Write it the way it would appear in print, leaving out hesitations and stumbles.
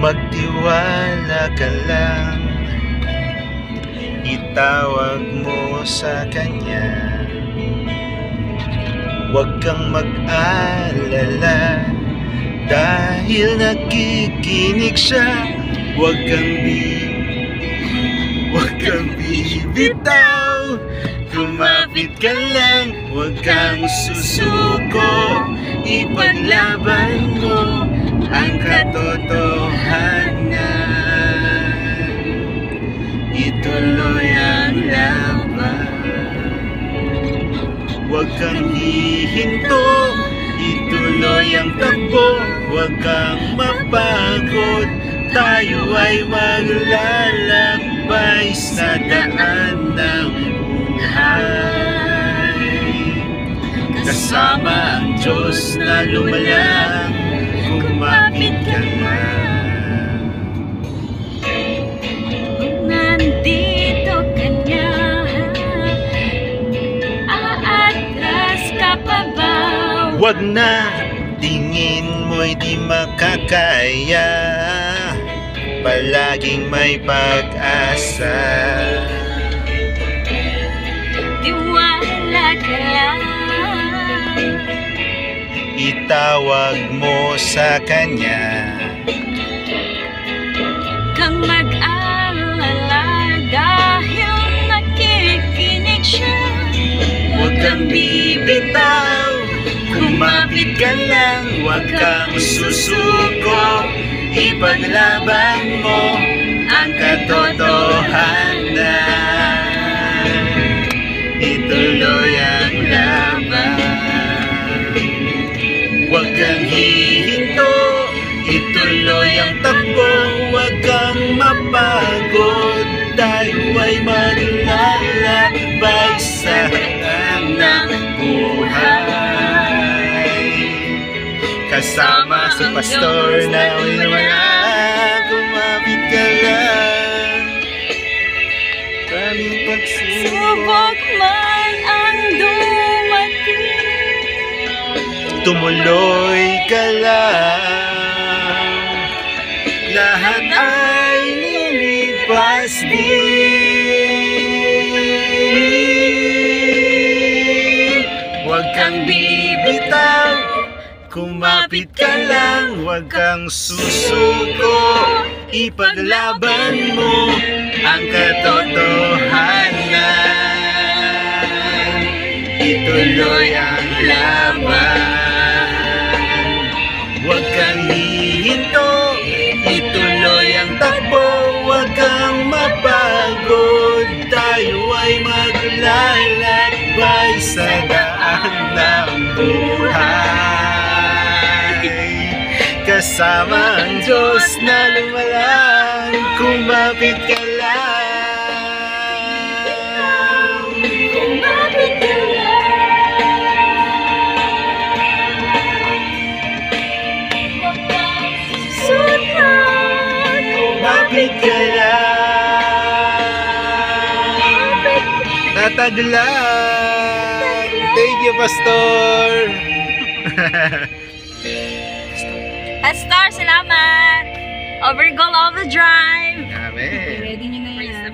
Magtiwala ka lang, itawag mo sa kanya. Huwag kang mag-alala, dahil nakikinig siya. Huwag kang bibitaw, kumapit ka lang. Huwag kang susuko, ipaglaban mo ang katotohanan. Ituloy ang laban. Huwag kang hihinto, ituloy ang takbo. Huwag kang mapagod, tayo ay maglalakbay sa daan ng buhay. Kasama ang Diyos na lumalang, kumapit ka lang. Nandito ka na, aatras ka pa ba? Huwag na, tingin mo'y di makakaya. Palaging may pag-asa. Tiwala ka lang, Itawag mo sa kanya. kang mag-alala, dahil nakikinig siya. Huwag kang bibitaw, kumapit ka lang. Huwag kang susuko, ipaglaban mo ang katotohanan. Ituloy ang laban. Huwag kang hihinto, ituloy ang takbo. Huwag kang mapagod, tayo ay maglalakbay sa daan ng buhay. Kasama sa pastor na wala, kumapit ka lang. Kaming pagsubok, Subok man ang dumating, tumuloy ka lang. Lahat ay lilipas din. Huwag kang bibitaw, kumapit ka lang. Huwag kang susuko, ipaglaban mo ang katotohanan. Ituloy ang laban. Huwag kang hihinto, ituloy ang takbo. Huwag kang mapagod, tayo ay maglalakbay sa daan ng buhay. Kasama ang Diyos na lumalang, kumapit ka lang. kumapit ka lang. Huwag kang susuko, Kumapit ka lang. Tatag lang. Thank you, Pastor. Pastor, salamat! Overgol of the drive! Amen. Ready nyo na yan.